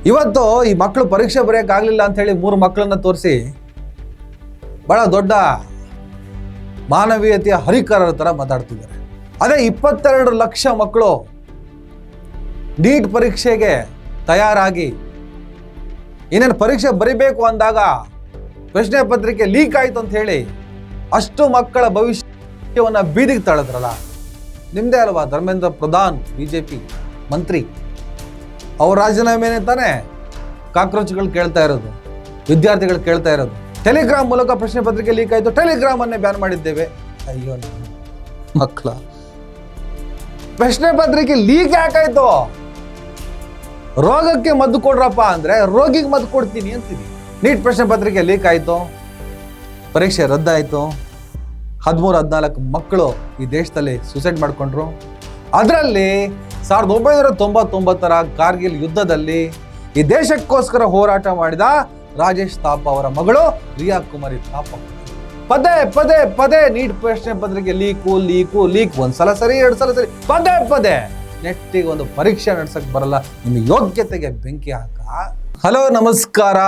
ಇವತ್ತು ಈ ಮಕ್ಕಳು ಪರೀಕ್ಷೆ ಬರೆಯೋಕ್ಕಾಗಲಿಲ್ಲ ಅಂತ ಹೇಳಿ 3 ಮಕ್ಕಳನ್ನ ತೋರಿಸಿ ಬಹಳ ದೊಡ್ಡ ಮಾನವೀಯತೆಯ ಹರಿಕಾರರ ಥರ ಮಾತಾಡ್ತಿದ್ದಾರೆ. ಅದೇ 22 ಲಕ್ಷ ಮಕ್ಕಳು ನೀಟ್ ಪರೀಕ್ಷೆಗೆ ತಯಾರಾಗಿ ಇನ್ನೇನು ಪರೀಕ್ಷೆ ಬರಿಬೇಕು ಅಂದಾಗ ಪ್ರಶ್ನೆ ಪತ್ರಿಕೆ ಲೀಕ್ ಆಯಿತು ಅಂತ ಹೇಳಿ ಅಷ್ಟು ಮಕ್ಕಳ ಭವಿಷ್ಯವನ್ನು ಬೀದಿಗೆ ತಳೆದ್ರಲ್ಲ. ನಿಮ್ಮದೇ ಅಲ್ವಾ ಧರ್ಮೇಂದ್ರ ಪ್ರಧಾನ್ ಬಿಜೆಪಿ ಮಂತ್ರಿ, ಅವ್ರ ರಾಜೀನಾಮೆನೇ ತಾನೇ ಕಾಕ್ರೋಚ್ಗಳು ಕೇಳ್ತಾ ಇರೋದು, ವಿದ್ಯಾರ್ಥಿಗಳು ಕೇಳ್ತಾ ಇರೋದು. ಟೆಲಿಗ್ರಾಮ್ ಮೂಲಕ ಪ್ರಶ್ನೆ ಪತ್ರಿಕೆ ಲೀಕ್ ಆಯಿತು, ಟೆಲಿಗ್ರಾಮ್ ಅನ್ನೇ ಬ್ಯಾನ್ ಮಾಡಿದ್ದೇವೆ. ಅಯ್ಯೋ ಮಕ್ಕಳ, ಪ್ರಶ್ನೆ ಪತ್ರಿಕೆ ಲೀಕ್ ಯಾಕಾಯ್ತು? ರೋಗಕ್ಕೆ ಮದ್ದು ಕೊಡ್ರಪ್ಪ ಅಂದ್ರೆ ರೋಗಿಗೆ ಮದ್ದು ಕೊಡ್ತೀನಿ ಅಂತೀನಿ. ನೀಟ್ ಪ್ರಶ್ನೆ ಪತ್ರಿಕೆ ಲೀಕ್ ಆಯಿತು, ಪರೀಕ್ಷೆ ರದ್ದಾಯಿತು, 13-14 ಮಕ್ಕಳು ಈ ದೇಶದಲ್ಲಿ ಸೂಸೈಡ್ ಮಾಡಿಕೊಂಡ್ರು. ಅದರಲ್ಲಿ 1999ರ ಕಾರ್ಗಿಲ್ ಯುದ್ಧದಲ್ಲಿ ಈ ದೇಶಕ್ಕೋಸ್ಕರ ಹೋರಾಟ ಮಾಡಿದ ರಾಜೇಶ್ ಥಾಪಾ ಅವರ ಮಗಳು ರಿಯಾ ಕುಮಾರಿ ಥಾಪಾ ಪದೇ ಪದೇ ಪದೇ ನೀಟ್ ಪ್ರಶ್ನೆ ಪತ್ರಿಕೆ ಲೀಕ್ ಒಂದ್ಸಲ ಸರಿ, 2 ಸಲ ಸರಿ, ಪದೇ ಪದೇ ನೆಟ್ಟಿಗೆ ಒಂದು ಪರೀಕ್ಷೆ ನಡೆಸಕ್ ಬರಲ್ಲ, ನಿಮ್ಮ ಯೋಗ್ಯತೆಗೆ ಬೆಂಕಿ ಹಾಕ. ಹಲೋ ನಮಸ್ಕಾರ.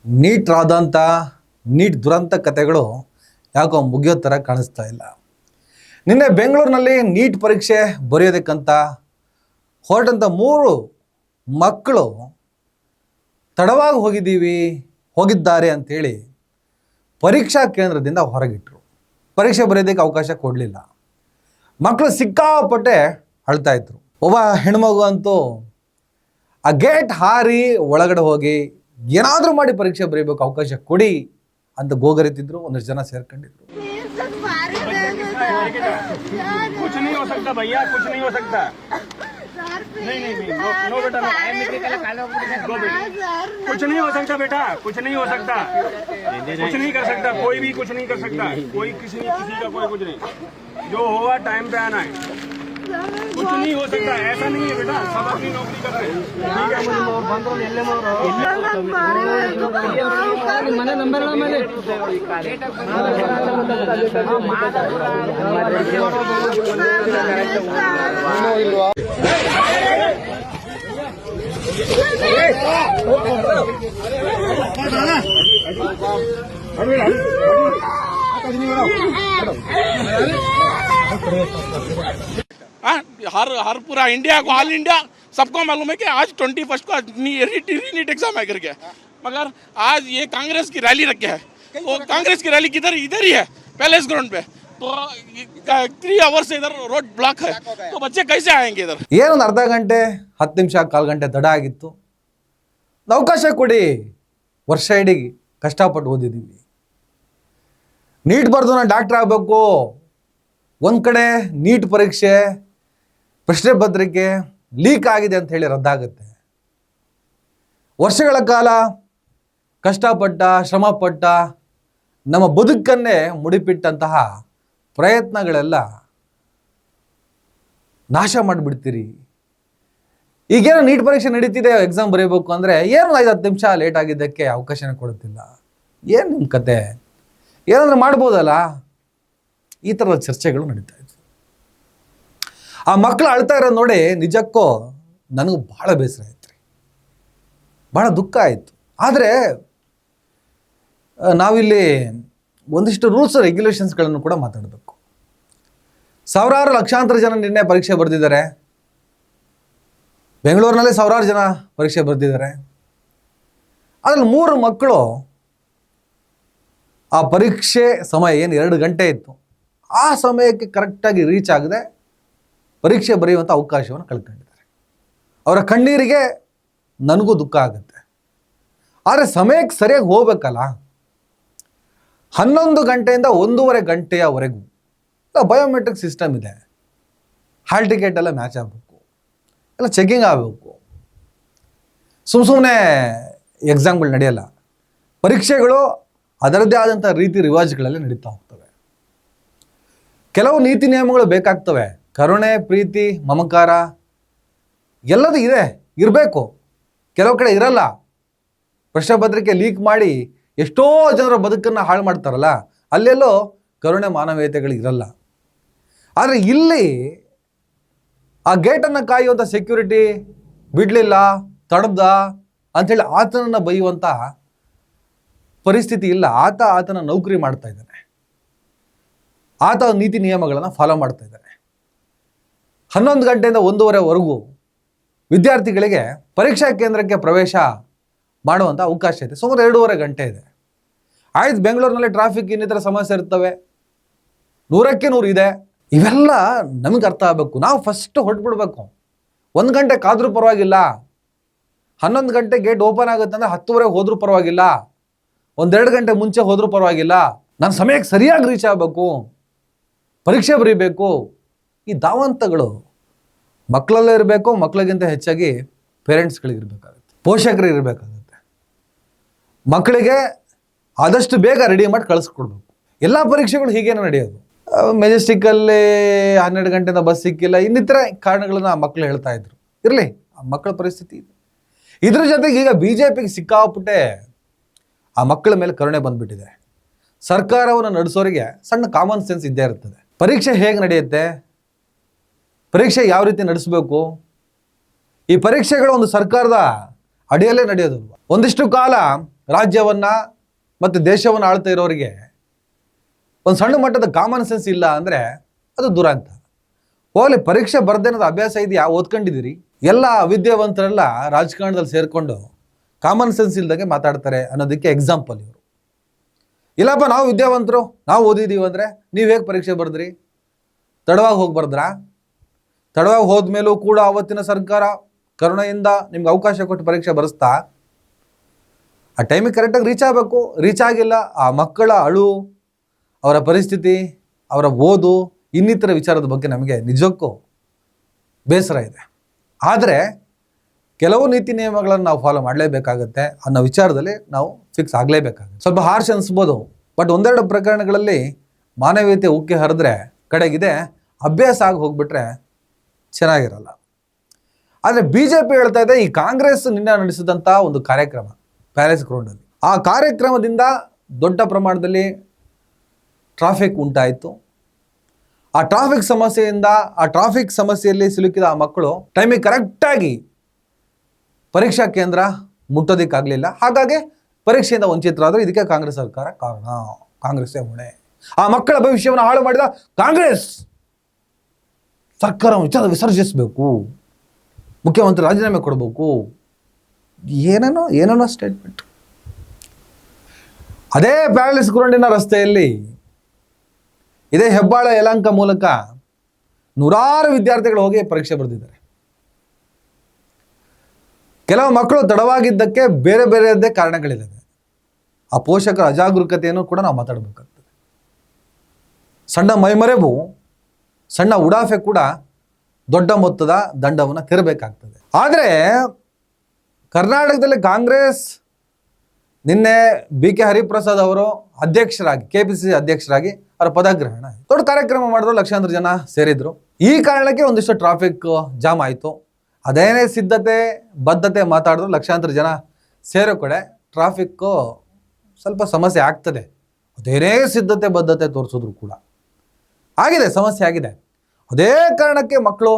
ನೀಟ್ ರಾದಂಥ ನೀಟ್ ದುರಂತ ಕಥೆಗಳು ಯಾಕೋ ಮುಗಿಯೋ ಥರ ಕಾಣಿಸ್ತಾ ಇಲ್ಲ. ನಿನ್ನೆ ಬೆಂಗಳೂರಿನಲ್ಲಿ ನೀಟ್ ಪರೀಕ್ಷೆ ಬರೆಯೋದಕ್ಕಂತ ಹೊರಟಂಥ 3 ಮಕ್ಕಳು ತಡವಾಗಿ ಹೋಗಿದ್ದಾರೆ ಅಂಥೇಳಿ ಪರೀಕ್ಷಾ ಕೇಂದ್ರದಿಂದ ಹೊರಗಿಟ್ರು. ಪರೀಕ್ಷೆ ಬರೆಯೋದಕ್ಕೆ ಅವಕಾಶ ಕೊಡಲಿಲ್ಲ. ಮಕ್ಕಳು ಸಿಕ್ಕಾಪಟ್ಟೆ ಅಳ್ತಾ ಇದ್ರು. ಒಬ್ಬ ಹೆಣ್ಮಗು ಅಂತೂ ಆ ಗೇಟ್ ಹಾರಿ ಒಳಗಡೆ ಹೋಗಿ ಏನಾದರೂ ಮಾಡಿ ಪರೀಕ್ಷೆ ಬರೀಬೇಕು, ಅವಕಾಶ ಕೊಡಿ ಅಂತ ಗೋಗರಿತಿದ್ರು. ಒಂದಷ್ಟು ಜನ ಸೇರ್ಕೊಂಡಿದ್ರು. कुछ नहीं हो सकता भैया, कुछ नहीं हो सकता. नहीं नो बेटा, कुछ नहीं हो सकता बेटा, कुछ नहीं हो सकता, कुछ नहीं कर सकता, कोई भी कुछ नहीं कर सकता, कोई किसी का कोई कुछ नहीं. जो होगा टाइम पे आना है, कुछ नहीं हो सकता. ऐसा नहीं है बेटा, सब अपनी नौकरी कर रहे हैं. हर पूरा इंडिया को, ऑल इंडिया सबको मालूम है कि आज 21 को नीट एग्जाम है करके, मगर आज ये कांग्रेस की रैली रखे है. तो कांग्रेस की रैली किधर? इधर ही है, पैलेस ग्राउंड पे. तो 3 आवर्स से इधर रोड ब्लॉक है, तो बच्चे कैसे आएंगे इधर? ಏನೊಂದು ಅರ್ಧ ಗಂಟೆ 10 ನಿಮಿಷ 1/4 ಗಂಟೆ ತಡ ಆಗಿತ್ತು. ಅವಕಾಶ ಕೊಡಿ, ವರ್ಷ ಇಡೀ ಕಷ್ಟಪಟ್ಟು ಓದಿದ್ದೀವಿ. ನೀಟ್ ಬರೆದು ನಾನು ಡಾಕ್ಟರ್ ಆಗಬೇಕು. ಒಂದು ಕಡೆ ನೀಟ್ ಪರೀಕ್ಷೆ ಪ್ರಶ್ನೆ ಪತ್ರಿಕೆ ಲೀಕ್ ಆಗಿದೆ ಅಂತ ಹೇಳಿ ರದ್ದಾಗುತ್ತೆ. ವರ್ಷಗಳ ಕಾಲ ಕಷ್ಟಪಟ್ಟ ಶ್ರಮಪಟ್ಟ ನಮ್ಮ ಬದುಕನ್ನೇ ಮುಡಿಪಿಟ್ಟಂತಹ ಪ್ರಯತ್ನಗಳೆಲ್ಲ ನಾಶ ಮಾಡಿಬಿಡ್ತೀರಿ. ಈಗೇನೋ ನೀಟ್ ಪರೀಕ್ಷೆ ನಡೀತಿದೆ, ಎಕ್ಸಾಮ್ ಬರೀಬೇಕು ಅಂದರೆ ಏನು 5-10 ನಿಮಿಷ ಲೇಟ್ ಆಗಿದ್ದಕ್ಕೆ ಅವಕಾಶನೇ ಕೊಡುತ್ತಿಲ್ಲ. ಏನು ನಿಮ್ಮ ಕತೆ? ಏನಾದರೂ ಮಾಡ್ಬೋದಲ್ಲ? ಈ ಥರದ ಚರ್ಚೆಗಳು ನಡೀತಾ ಇದ್ವು. ಆ ಮಕ್ಕಳು ಅಳ್ತಾ ಇರೋದು ನೋಡಿ ನಿಜಕ್ಕೂ ನನಗೂ ಭಾಳ ಬೇಸರ ಆಯ್ತು ರೀ, ಭಾಳ ದುಃಖ ಆಯಿತು. ಆದರೆ ನಾವಿಲ್ಲಿ ಒಂದಿಷ್ಟು ರೂಲ್ಸ್ ರೆಗ್ಯುಲೇಷನ್ಸ್ಗಳನ್ನು ಕೂಡ ಮಾತಾಡಬೇಕು. ಸಾವಿರಾರು ಲಕ್ಷಾಂತರ ಜನ ನಿನ್ನೆ ಪರೀಕ್ಷೆ ಬರೆದಿದ್ದಾರೆ. ಬೆಂಗಳೂರಿನಲ್ಲೇ ಸಾವಿರಾರು ಜನ ಪರೀಕ್ಷೆ ಬರೆದಿದ್ದಾರೆ. ಅದರಲ್ಲಿ 3 ಮಕ್ಕಳು ಆ ಪರೀಕ್ಷೆ ಸಮಯ ಏನು 2 ಗಂಟೆ ಇತ್ತು, ಆ ಸಮಯಕ್ಕೆ ಕರೆಕ್ಟಾಗಿ ರೀಚ್ ಆಗದೆ ಪರೀಕ್ಷೆ ಬರೆಯುವಂಥ ಅವಕಾಶವನ್ನು ಕಳ್ಕೊಂಡಿದ್ದಾರೆ. ಅವರ ಕಣ್ಣೀರಿಗೆ ನನಗೂ ದುಃಖ ಆಗುತ್ತೆ. ಆದರೆ ಸಮಯಕ್ಕೆ ಸರಿಯಾಗಿ ಹೋಗ್ಬೇಕಲ್ಲ. 11 ಗಂಟೆಯಿಂದ 1:30 ಗಂಟೆಯವರೆಗೂ ಬಯೋಮೆಟ್ರಿಕ್ ಸಿಸ್ಟಮ್ ಇದೆ. ಹಾಲ್ ಟಿಕೆಟ್ ಎಲ್ಲ ಮ್ಯಾಚ್ ಆಗಬೇಕು, ಎಲ್ಲ ಚೆಕಿಂಗ್ ಆಗಬೇಕು. ಸುಮ್ಮನೆ ಎಕ್ಸಾಮ್ಗಳು ನಡೆಯಲ್ಲ. ಪರೀಕ್ಷೆಗಳು ಅದರದ್ದೇ ಆದಂಥ ರೀತಿ ರಿವಾಜ್ಗಳಲ್ಲಿ ನಡೀತಾ ಹೋಗ್ತವೆ. ಕೆಲವು ನೀತಿ ನಿಯಮಗಳು ಬೇಕಾಗ್ತವೆ. ಕರುಣೆ, ಪ್ರೀತಿ, ಮಮಕಾರ ಎಲ್ಲದೂ ಇರಬೇಕು. ಕೆಲವು ಕಡೆ ಇರಲ್ಲ. ಪ್ರಶ್ನೆ ಪತ್ರಿಕೆ ಲೀಕ್ ಮಾಡಿ ಎಷ್ಟೋ ಜನರ ಬದುಕನ್ನು ಹಾಳು ಮಾಡ್ತಾರಲ್ಲ, ಅಲ್ಲೆಲ್ಲೋ ಕರುಣೆ ಮಾನವೀಯತೆಗಳು ಇರಲ್ಲ. ಆದರೆ ಇಲ್ಲಿ ಆ ಗೇಟನ್ನು ಕಾಯುವಂಥ ಸೆಕ್ಯೂರಿಟಿ ಬಿಡಲಿಲ್ಲ, ತಡೆದ ಅಂಥೇಳಿ ಆತನನ್ನು ಬೈಯುವಂಥ ಪರಿಸ್ಥಿತಿ ಇಲ್ಲ. ಆತನ ನೌಕರಿ ಮಾಡ್ತಾ ಇದ್ದಾನೆ, ಆತ ನೀತಿ ನಿಯಮಗಳನ್ನು ಫಾಲೋ ಮಾಡ್ತಾ ಇದ್ದಾನೆ. 11 ಗಂಟೆಯಿಂದ 1:30ವರೆಗೂ ವಿದ್ಯಾರ್ಥಿಗಳಿಗೆ ಪರೀಕ್ಷಾ ಕೇಂದ್ರಕ್ಕೆ ಪ್ರವೇಶ ಮಾಡುವಂಥ ಅವಕಾಶ ಇದೆ. ಸುಮಾರು 2.5 ಗಂಟೆ ಇದೆ. ಆಯ್ತು, ಬೆಂಗಳೂರಿನಲ್ಲಿ ಟ್ರಾಫಿಕ್ ಇನ್ನಿತರ ಸಮಸ್ಯೆ ಇರ್ತವೆ, 100ಕ್ಕೆ 100 ಇದೆ. ಇವೆಲ್ಲ ನಮಗೆ ಅರ್ಥ ಆಗಬೇಕು. ನಾವು ಫಸ್ಟ್ ಹೊರಟ್ಬಿಡ್ಬೇಕು. 1 ಗಂಟೆ ಕಾದ್ರೂ ಪರವಾಗಿಲ್ಲ, 11 ಗಂಟೆ ಗೇಟ್ ಓಪನ್ ಆಗುತ್ತೆ ಅಂದರೆ 10:30 ಹೋದ್ರೂ ಪರವಾಗಿಲ್ಲ, 1-2 ಗಂಟೆ ಮುಂಚೆ ಹೋದ್ರೂ ಪರವಾಗಿಲ್ಲ, ನಾನು ಸಮಯಕ್ಕೆ ಸರಿಯಾಗಿ ರೀಚ್ ಆಗಬೇಕು, ಪರೀಕ್ಷೆ ಬರೀಬೇಕು. ಈ ಧಾವಂತಗಳು ಮಕ್ಕಳಲ್ಲೇ ಇರಬೇಕು. ಮಕ್ಕಳಿಗಿಂತ ಹೆಚ್ಚಾಗಿ ಪೇರೆಂಟ್ಸ್ಗಳಿಗಿರ್ಬೇಕಾಗುತ್ತೆ, ಪೋಷಕರಿಗೆ ಇರಬೇಕಾಗುತ್ತೆ. ಮಕ್ಕಳಿಗೆ ಆದಷ್ಟು ಬೇಗ ರೆಡಿ ಮಾಡಿ ಕಳಿಸ್ಕೊಡ್ಬೇಕು. ಎಲ್ಲ ಪರೀಕ್ಷೆಗಳು ಹೀಗೇನೆ ನಡೆಯೋದು. ಮೆಜೆಸ್ಟಿಕ್ಕಲ್ಲಿ 12 ಗಂಟೆಯಿಂದ ಬಸ್ ಸಿಕ್ಕಿಲ್ಲ, ಇನ್ನಿತರ ಕಾರಣಗಳನ್ನ ಮಕ್ಕಳು ಹೇಳ್ತಾ ಇದ್ರು. ಇರಲಿ, ಆ ಮಕ್ಕಳ ಪರಿಸ್ಥಿತಿ ಇದೆ. ಇದ್ರ ಜೊತೆಗೆ ಈಗ BJPಗೆ ಸಿಕ್ಕಾಪಟ್ಟೆ ಆ ಮಕ್ಕಳ ಮೇಲೆ ಕರುಣೆ ಬಂದ್ಬಿಟ್ಟಿದೆ. ಸರ್ಕಾರವನ್ನು ನಡೆಸೋರಿಗೆ ಸಣ್ಣ ಕಾಮನ್ ಸೆನ್ಸ್ ಇದ್ದೇ ಇರ್ತದೆ. ಪರೀಕ್ಷೆ ಹೇಗೆ ನಡೆಯುತ್ತೆ, ಪರೀಕ್ಷೆ ಯಾವ ರೀತಿ ನಡೆಸಬೇಕು, ಈ ಪರೀಕ್ಷೆಗಳು ಒಂದು ಸರ್ಕಾರದ ಅಡಿಯಲ್ಲೇ ನಡೆಯೋದಲ್ವ. ಒಂದಿಷ್ಟು ಕಾಲ ರಾಜ್ಯವನ್ನು ಮತ್ತು ದೇಶವನ್ನು ಆಳ್ತಾ ಇರೋರಿಗೆ ಒಂದು ಸಣ್ಣ ಮಟ್ಟದ ಕಾಮನ್ ಸೆನ್ಸ್ ಇಲ್ಲ ಅಂದರೆ ಅದು ದುರಂತ. ಹೋಗಲಿ, ಪರೀಕ್ಷೆ ಬರ್ದೇನೋದು ಅಭ್ಯಾಸ ಇದೆಯಾ, ಓದ್ಕೊಂಡಿದ್ದೀರಿ. ಎಲ್ಲ ವಿದ್ಯಾವಂತರೆಲ್ಲ ರಾಜಕಾರಣದಲ್ಲಿ ಸೇರಿಕೊಂಡು ಕಾಮನ್ ಸೆನ್ಸ್ ಇಲ್ದಂಗೆ ಮಾತಾಡ್ತಾರೆ ಅನ್ನೋದಕ್ಕೆ ಎಕ್ಸಾಂಪಲ್ ಇವರು. ಇಲ್ಲಪ್ಪ, ನಾವು ವಿದ್ಯಾವಂತರು, ನಾವು ಓದಿದ್ದೀವಿ ಅಂದರೆ ನೀವು ಹೇಗೆ ಪರೀಕ್ಷೆ ಬರೆದ್ರಿ? ತಡವಾಗಿ ಹೋಗಿ ಬರ್ದ್ರಾ? ತಡವಾಗಿ ಹೋದ್ಮೇಲೂ ಕೂಡ ಆವತ್ತಿನ ಸರ್ಕಾರ ಕರುಣೆಯಿಂದ ನಿಮ್ಗೆ ಅವಕಾಶ ಕೊಟ್ಟು ಪರೀಕ್ಷೆ ಬರೆಸ್ತಾ? ಆ ಟೈಮಿಗೆ ಕರೆಕ್ಟಾಗಿ ರೀಚ್ ಆಗಬೇಕು. ರೀಚ್ ಆಗಿಲ್ಲ, ಆ ಮಕ್ಕಳ ಅಳು, ಅವರ ಪರಿಸ್ಥಿತಿ, ಅವರ ಓದು, ಇನ್ನಿತರ ವಿಚಾರದ ಬಗ್ಗೆ ನಮಗೆ ನಿಜಕ್ಕೂ ಬೇಸರ ಇದೆ. ಆದರೆ ಕೆಲವು ನೀತಿ ನಿಯಮಗಳನ್ನು ನಾವು ಫಾಲೋ ಮಾಡಲೇಬೇಕಾಗತ್ತೆ ಅನ್ನೋ ವಿಚಾರದಲ್ಲಿ ನಾವು ಫಿಕ್ಸ್ ಆಗಲೇಬೇಕಾಗುತ್ತೆ. ಸ್ವಲ್ಪ ಹಾರ್ಷ್ ಅನಿಸ್ಬೋದು, ಬಟ್ 1-2 ಪ್ರಕರಣಗಳಲ್ಲಿ ಮಾನವೀಯತೆ ಉಕ್ಕಿ ಹರಿದ್ರೆ ಕಡೆಗಿದೆ ಅಭ್ಯಾಸ ಆಗಿ ಹೋಗ್ಬಿಟ್ರೆ ಚೆನ್ನಾಗಿರಲ್ಲ. ಆದರೆ BJP ಹೇಳ್ತಾ ಇದೆ, ಈ ಕಾಂಗ್ರೆಸ್ ನಿನ್ನೆ ನಡೆಸಿದಂಥ ಒಂದು ಕಾರ್ಯಕ್ರಮ ಪ್ಯಾಲೇಸ್ ಗ್ರೌಂಡಲ್ಲಿ, ಆ ಕಾರ್ಯಕ್ರಮದಿಂದ ದೊಡ್ಡ ಪ್ರಮಾಣದಲ್ಲಿ ಟ್ರಾಫಿಕ್ ಉಂಟಾಯಿತು. ಆ ಟ್ರಾಫಿಕ್ ಸಮಸ್ಯೆಯಿಂದ, ಆ ಟ್ರಾಫಿಕ್ ಸಮಸ್ಯೆಯಲ್ಲಿ ಸಿಲುಕಿದ ಆ ಮಕ್ಕಳು ಟೈಮಿಗೆ ಕರೆಕ್ಟಾಗಿ ಪರೀಕ್ಷಾ ಕೇಂದ್ರ ಮುಟ್ಟೋದಕ್ಕಾಗಲಿಲ್ಲ. ಹಾಗಾಗಿ ಪರೀಕ್ಷೆಯಿಂದ ವಂಚಿತರಾದರೂ ಇದಕ್ಕೆ ಕಾಂಗ್ರೆಸ್ ಸರ್ಕಾರ ಕಾರಣ, ಕಾಂಗ್ರೆಸ್ಸೇ ಹೊಣೆ. ಆ ಮಕ್ಕಳ ಭವಿಷ್ಯವನ್ನು ಹಾಳು ಮಾಡಿದ ಕಾಂಗ್ರೆಸ್ ಸರ್ಕಾರ ವಿಚಾರ ವಿಸರ್ಜಿಸಬೇಕು, ಮುಖ್ಯಮಂತ್ರಿ ರಾಜೀನಾಮೆ ಕೊಡಬೇಕು, ಏನೇನೋ ಸ್ಟೇಟ್ಮೆಂಟ್. ಅದೇ ಪ್ಯಾಲೇಸ್ ಗ್ರೌಂಡಿನ ರಸ್ತೆಯಲ್ಲಿ ಇದೇ ಹೆಬ್ಬಾಳ ಯಲಹಂಕ ಮೂಲಕ 100 ವಿದ್ಯಾರ್ಥಿಗಳು ಹೋಗಿ ಪರೀಕ್ಷೆ ಬರೆದಿದ್ದಾರೆ. ಕೆಲವು ಮಕ್ಕಳು ತಡವಾಗಿದ್ದಕ್ಕೆ ಬೇರೆ ಬೇರೆಯದ್ದೇ ಕಾರಣಗಳಿದ್ದಾವೆ. ಆ ಪೋಷಕರ ಅಜಾಗರೂಕತೆಯನ್ನು ಕೂಡ ನಾವು ಮಾತಾಡಬೇಕಾಗ್ತದೆ. ಸಣ್ಣ ಮೈಮರೆವು, ಸಣ್ಣ ಉಡಾಫೆ ಕೂಡ ದೊಡ್ಡ ಮೊತ್ತದ ದಂಡವನ್ನು ತೆರಬೇಕಾಗ್ತದೆ. ಆದರೆ ಕರ್ನಾಟಕದಲ್ಲಿ ಕಾಂಗ್ರೆಸ್ ನಿನ್ನೆ BK ಹರಿಪ್ರಸಾದ್ ಅವರು ಅಧ್ಯಕ್ಷರಾಗಿ, KPCC ಅಧ್ಯಕ್ಷರಾಗಿ ಅವರ ಪದಗ್ರಹಣ ದೊಡ್ಡ ಕಾರ್ಯಕ್ರಮ ಮಾಡಿದ್ರು, ಲಕ್ಷಾಂತರ ಜನ ಸೇರಿದ್ರು. ಈ ಕಾರಣಕ್ಕೆ ಒಂದಿಷ್ಟು ಟ್ರಾಫಿಕ್ ಜಾಮ್ ಆಯಿತು. ಅದೇನೇ ಸಿದ್ಧತೆ ಬದ್ಧತೆ ಮಾತಾಡಿದ್ರು, ಲಕ್ಷಾಂತರ ಜನ ಸೇರೋ ಕಡೆ ಟ್ರಾಫಿಕ್ಕು ಸ್ವಲ್ಪ ಸಮಸ್ಯೆ ಆಗ್ತದೆ. ಅದೇನೇ ಸಿದ್ಧತೆ ಬದ್ಧತೆ ತೋರಿಸಿದ್ರು ಕೂಡ ಆಗಿದೆ, ಸಮಸ್ಯೆ ಆಗಿದೆ. ಅದೇ ಕಾರಣಕ್ಕೆ ಮಕ್ಕಳು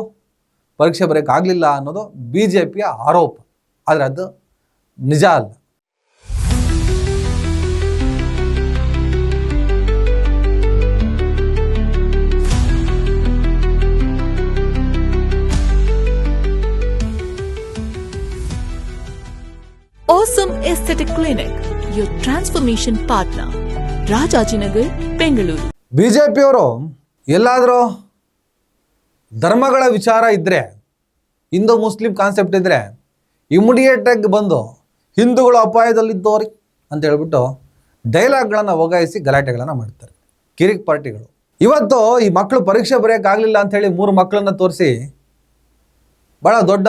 ಪರೀಕ್ಷೆ ಬರೆಯೋಕ್ಕಾಗಲಿಲ್ಲ ಅನ್ನೋದು BJPಯ ಆರೋಪ. ಆದರೆ ಅದು ನಿಜ ಅಲ್ಲ. Awesome Aesthetic Clinic, your transformation partner. Rajajinagar, Bengaluru. BJPಯವರು ಎಲ್ಲಾದರೂ ಧರ್ಮಗಳ ವಿಚಾರ ಇದ್ದರೆ, ಹಿಂದೂ ಮುಸ್ಲಿಂ ಕಾನ್ಸೆಪ್ಟ್ ಇದ್ದರೆ ಇಮಿಡಿಯೇಟಾಗಿ ಬಂದು ಹಿಂದೂಗಳು ಅಪಾಯದಲ್ಲಿದ್ದವ್ರಿ ಅಂತ ಹೇಳ್ಬಿಟ್ಟು ಡೈಲಾಗ್ಗಳನ್ನು ಒಗಾಯಿಸಿ ಗಲಾಟೆಗಳನ್ನು ಮಾಡ್ತಾರೆ ಕಿರಿಕ್ ಪಾರ್ಟಿಗಳು. ಇವತ್ತು ಈ ಮಕ್ಕಳು ಪರೀಕ್ಷೆ ಬರೆಯೋಕ್ಕಾಗಲಿಲ್ಲ ಅಂಥೇಳಿ 3 ಮಕ್ಕಳನ್ನು ತೋರಿಸಿ ಭಾಳ ದೊಡ್ಡ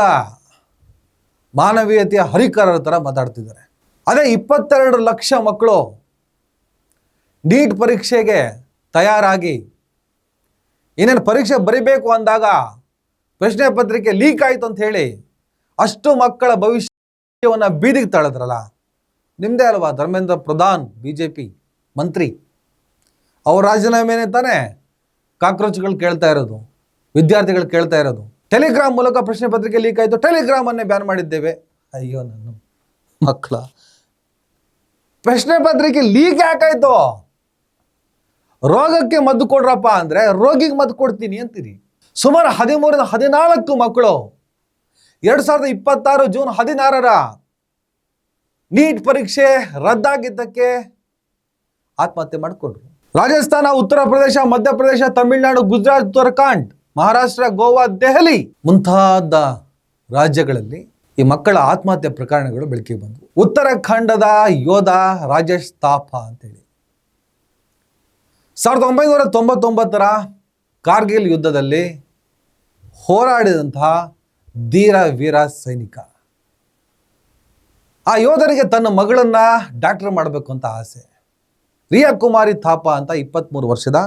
ಮಾನವೀಯತೆಯ ಹರಿಕಾರರ ಥರ ಮಾತಾಡ್ತಿದ್ದಾರೆ. ಅದೇ 22 ಲಕ್ಷ ಮಕ್ಕಳು ನೀಟ್ ಪರೀಕ್ಷೆಗೆ ತಯಾರಾಗಿ ಇನ್ನೇನು ಪರೀಕ್ಷೆ ಬರಿಬೇಕು ಅಂದಾಗ ಪ್ರಶ್ನೆ ಪತ್ರಿಕೆ ಲೀಕ್ ಆಯಿತು ಅಂತ ಹೇಳಿ ಅಷ್ಟು ಮಕ್ಕಳ ಭವಿಷ್ಯವನ್ನು ಬೀದಿಗೆ ತಳೆದ್ರಲ್ಲ, ನಿಮ್ಮದೇ ಅಲ್ವಾ ಧರ್ಮೇಂದ್ರ ಪ್ರಧಾನ್ BJP ಮಂತ್ರಿ, ಅವ್ರ ರಾಜೀನಾಮೆನೇ ತಾನೇ ಕಾಕ್ರೋಚ್ಗಳು ಕೇಳ್ತಾ ಇರೋದು, ವಿದ್ಯಾರ್ಥಿಗಳು ಕೇಳ್ತಾ ಇರೋದು. ಟೆಲಿಗ್ರಾಮ್ ಮೂಲಕ ಪ್ರಶ್ನೆ ಪತ್ರಿಕೆ ಲೀಕ್ ಆಯಿತು, ಟೆಲಿಗ್ರಾಮನ್ನೇ ಬ್ಯಾನ್ ಮಾಡಿದ್ದೇವೆ ಅಯ್ಯೋ ನನ್ನ ಮಕ್ಕಳ ಪ್ರಶ್ನೆ ಪತ್ರಿಕೆ ಲೀಕ್ ಯಾಕಾಯ್ತು? ರೋಗಕ್ಕೆ ಮದ್ದು ಕೊಡ್ರಪ್ಪ ಅಂದ್ರೆ ರೋಗಿಗೆ ಮದ್ದು ಕೊಡ್ತೀನಿ ಅಂತೀರಿ. ಸುಮಾರು 13-14 ಮಕ್ಕಳು 2026 ಜೂನ್ 16 ನೀಟ್ ಪರೀಕ್ಷೆ ರದ್ದಾಗಿದ್ದಕ್ಕೆ ಆತ್ಮಹತ್ಯೆ ಮಾಡಿಕೊಂಡ್ರು. ರಾಜಸ್ಥಾನ, ಉತ್ತರ ಪ್ರದೇಶ, ಮಧ್ಯಪ್ರದೇಶ, ತಮಿಳುನಾಡು, ಗುಜರಾತ್, ಉತ್ತರಾಖಂಡ್, ಮಹಾರಾಷ್ಟ್ರ, ಗೋವಾ, ದೆಹಲಿ ಮುಂತಾದ ರಾಜ್ಯಗಳಲ್ಲಿ ಈ ಮಕ್ಕಳ ಆತ್ಮಹತ್ಯೆ ಪ್ರಕರಣಗಳು ಬೆಳಕಿಗೆ ಬಂದವು. ಉತ್ತರಾಖಂಡದ ಯೋಧ ರಾಜೇಶ್ ಥಾಪಾ ಅಂತೇಳಿ 1999 ಕಾರ್ಗಿಲ್ ಯುದ್ಧದಲ್ಲಿ ಹೋರಾಡಿದಂತಹ ಧೀರ ವೀರ ಸೈನಿಕ. ಆ ಯೋಧನಿಗೆ ತನ್ನ ಮಗಳನ್ನ ಡಾಕ್ಟರ್ ಮಾಡಬೇಕು ಅಂತ ಆಸೆ. ರಿಯಾ ಕುಮಾರಿ ಥಾಪಾ ಅಂತ 23 ವರ್ಷದ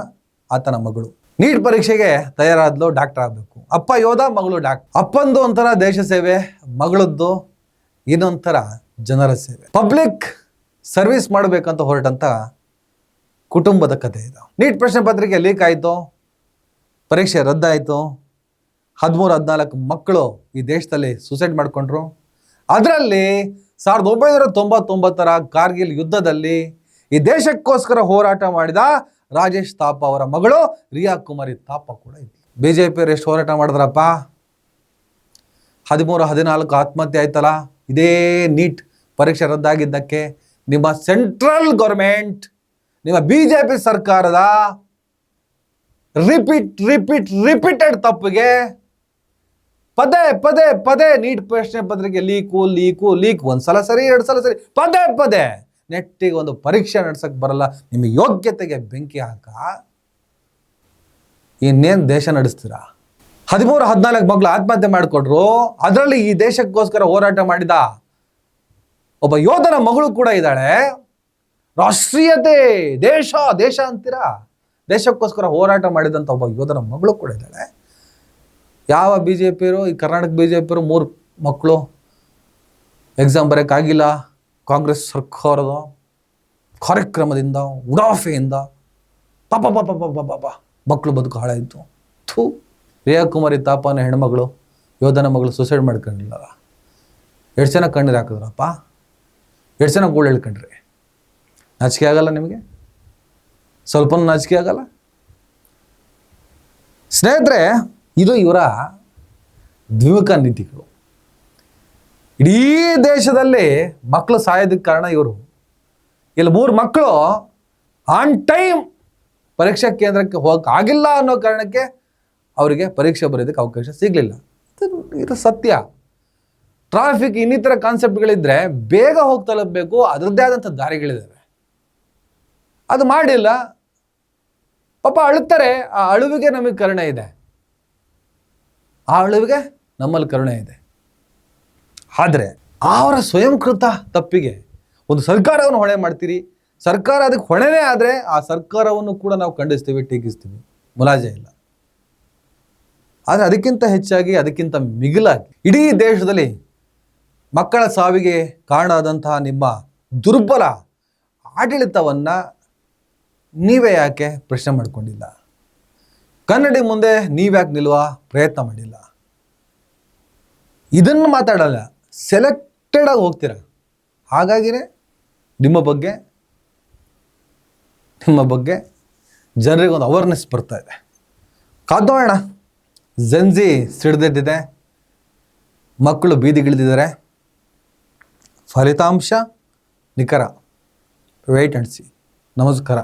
ಆತನ ಮಗಳು ನೀಟ್ ಪರೀಕ್ಷೆಗೆ ತಯಾರಾದ್ಲು, ಡಾಕ್ಟರ್ ಆಗಬೇಕು. ಅಪ್ಪ ಯೋಧ, ಮಗಳು ಡಾಕ್ಟರ್. ಅಪ್ಪಂದು ಒಂಥರ ದೇಶ ಸೇವೆ, ಮಗಳದ್ದು ಇನ್ನೊಂಥರ ಜನರ ಸೇವೆ. ಪಬ್ಲಿಕ್ ಸರ್ವಿಸ್ ಮಾಡಬೇಕಂತ ಹೊರಟಂತ ಕುಟುಂಬದ ಕಥೆ ಇದು. ನೀಟ್ ಪ್ರಶ್ನೆ ಪತ್ರಿಕೆ ಲೀಕ್ ಆಯಿತು, ಪರೀಕ್ಷೆ ರದ್ದಾಯಿತು, 13-14 ಮಕ್ಕಳು ಈ ದೇಶದಲ್ಲಿ ಸೂಸೈಡ್ ಮಾಡಿಕೊಂಡ್ರು. ಅದರಲ್ಲಿ 1999 ಕಾರ್ಗಿಲ್ ಯುದ್ಧದಲ್ಲಿ ಈ ದೇಶಕ್ಕೋಸ್ಕರ ಹೋರಾಟ ಮಾಡಿದ ರಾಜೇಶ್ ಥಾಪಾ ಅವರ ಮಗಳು ರಿಯಾ ಕುಮಾರಿ ಥಾಪಾ ಕೂಡ ಇದ್ಲು. ಬಿಜೆಪಿಯವರು ಎಷ್ಟು ಹೋರಾಟ ಮಾಡಿದ್ರಪ್ಪ? 13-14 ಆತ್ಮಹತ್ಯೆ ಆಯ್ತಲ್ಲ, ಇದೇ ನೀಟ್ ಪರೀಕ್ಷೆ ರದ್ದಾಗಿದ್ದಕ್ಕೆ. ನಿಮ್ಮ ಸೆಂಟ್ರಲ್ ಗೌರ್ಮೆಂಟ್, ನಿಮ್ಮ ಬಿಜೆಪಿ ಸರ್ಕಾರದ ರಿಪೀಟೆಡ್ ತಪ್ಪಿಗೆ ಪದೇ ನೀಟ್ ಪ್ರಶ್ನೆ ಪತ್ರಿಕೆ ಲೀಕ್. ಒಂದ್ಸಲ ಸರಿ, 2 ಸಲ ಸರಿ, ಪದೇ ನೆಟ್ಟಿಗೆ ಒಂದು ಪರೀಕ್ಷೆ ನಡೆಸಕ್ಕೆ ಬರಲ್ಲ. ನಿಮ್ಮ ಯೋಗ್ಯತೆಗೆ ಬೆಂಕಿ ಹಾಕ ಇನ್ನೇನು ದೇಶ ನಡೆಸ್ತೀರಾ? 13-14 ಮಕ್ಕಳು ಆತ್ಮಹತ್ಯೆ ಮಾಡಿಕೊಟ್ರು. ಅದರಲ್ಲಿ ಈ ದೇಶಕ್ಕೋಸ್ಕರ ಹೋರಾಟ ಮಾಡಿದ ಒಬ್ಬ ಯೋಧನ ಮಗಳು ಕೂಡ ಇದ್ದಾಳೆ. ರಾಷ್ಟ್ರೀಯತೆ, ದೇಶ ಅಂತೀರಾ, ದೇಶಕ್ಕೋಸ್ಕರ ಹೋರಾಟ ಮಾಡಿದಂಥ ಒಬ್ಬ ಯೋಧನ ಮಗಳು ಕೂಡ ಇದ್ದಾಳೆ. ಯಾವ ಬಿಜೆಪಿಯವರು, ಈ ಕರ್ನಾಟಕ ಬಿಜೆಪಿಯವರು 3 ಮಕ್ಕಳು ಎಕ್ಸಾಮ್ ಬರೋಕ್ಕಾಗಿಲ್ಲ. ಕಾಂಗ್ರೆಸ್ ಸರ್ಕಾರದ ಕಾರ್ಯಕ್ರಮದಿಂದ, ಉಡಾಫೆಯಿಂದ ಪಾಪ ಮಕ್ಕಳು ಬದುಕು ಹಾಳಾಯಿತು. ರಿಯಾ ಕುಮಾರಿ ಥಾಪಾನ ಹೆಣ್ಮಗಳು, ಯೋಧನ ಮಗಳು ಸೂಸೈಡ್ ಮಾಡ್ಕೊಂಡಿಲ್ಲ. 2 ಜನ ಕಣ್ಣೀರು ಹಾಕಿದ್ರಪ್ಪ, 2 ಜನ ಗೋಳು ಹೇಳ್ಕೊಂಡ್ರಿ. ನಾಚಿಕೆ ಆಗಲ್ಲ ನಿಮಗೆ? ಸ್ವಲ್ಪ ನಾಚಿಕೆ ಆಗಲ್ಲ? ಸ್ನೇಹಿತರೆ, ಇದು ಇವರ ದ್ವಿಮುಖ ನೀತಿಗಳು. ಇಡೀ ದೇಶದಲ್ಲಿ ಮಕ್ಕಳು ಸಾಯೋದಕ್ಕೆ ಕಾರಣ ಇವರು. ಇಲ್ಲಿ 3 ಮಕ್ಕಳು ಆನ್ ಟೈಮ್ ಪರೀಕ್ಷಾ ಕೇಂದ್ರಕ್ಕೆ ಹೋಗಕ್ಕೆ ಆಗಿಲ್ಲ ಅನ್ನೋ ಕಾರಣಕ್ಕೆ ಅವರಿಗೆ ಪರೀಕ್ಷೆ ಬರೆಯೋದಕ್ಕೆ ಅವಕಾಶ ಸಿಗಲಿಲ್ಲ. ಇದು ಸತ್ಯ. ಟ್ರಾಫಿಕ್ ಇನ್ನಿತರ ಕಾನ್ಸೆಪ್ಟ್ಗಳಿದ್ರೆ ಬೇಗ ಹೋಗಿ ತಲುಪಬೇಕು, ಅದರದ್ದೇ ಆದಂಥ ದಾರಿಗಳಿದ್ದಾವೆ. ಅದು ಮಾಡಿಲ್ಲ, ಪಾಪ ಅಳುತ್ತಾರೆ. ಆ ಅಳುವಿಗೆ ನಮಗೆ ಕರುಣೆ ಇದೆ, ಆ ಅಳುವಿಗೆ ನಮ್ಮಲ್ಲಿ ಕರುಣೆ ಇದೆ. ಆದರೆ ಅವರ ಸ್ವಯಂಕೃತ ತಪ್ಪಿಗೆ ಒಂದು ಸರ್ಕಾರವನ್ನು ಹೊಣೆ ಮಾಡ್ತೀರಿ. ಸರ್ಕಾರ ಅದಕ್ಕೆ ಹೊಣೆನೇ ಆದರೆ ಆ ಸರ್ಕಾರವನ್ನು ಕೂಡ ನಾವು ಖಂಡಿಸ್ತೀವಿ, ಟೀಕಿಸ್ತೀವಿ, ಮುಲಾಜೆ ಇಲ್ಲ. ಆದರೆ ಅದಕ್ಕಿಂತ ಹೆಚ್ಚಾಗಿ, ಅದಕ್ಕಿಂತ ಮಿಗಿಲಾಗಿ ಇಡೀ ದೇಶದಲ್ಲಿ ಮಕ್ಕಳ ಸಾವಿಗೆ ಕಾರಣ ಆದಂತಹ ನಿಮ್ಮ ದುರ್ಬಲ ಆಡಳಿತವನ್ನು ನೀವೇ ಯಾಕೆ ಪ್ರಶ್ನೆ ಮಾಡಿಕೊಂಡಿಲ್ಲ? ಕನ್ನಡಿ ಮುಂದೆ ನೀವ್ಯಾಕೆ ನಿಲ್ಲುವ ಪ್ರಯತ್ನ ಮಾಡಿಲ್ಲ? ಇದನ್ನು ಮಾತಾಡಲ್ಲ, ಸೆಲೆಕ್ಟೆಡ್ ಆಗಿ ಹೋಗ್ತೀರ. ಹಾಗಾಗಿನೇ ನಿಮ್ಮ ಬಗ್ಗೆ ಜನರಿಗೊಂದು ಅವೇರ್ನೆಸ್ ಬರ್ತಾ ಇದೆ. ಕಾದೋಣ. ಜೆನ್ಜಿ ಸಿಡಿದಿದ್ದಿದೆ, ಮಕ್ಕಳು ಬೀದಿಗಿಳಿದಿದ್ದಾರೆ. ಫಲಿತಾಂಶ ನಿಖರ. Wait and see. ನಮಸ್ಕಾರ.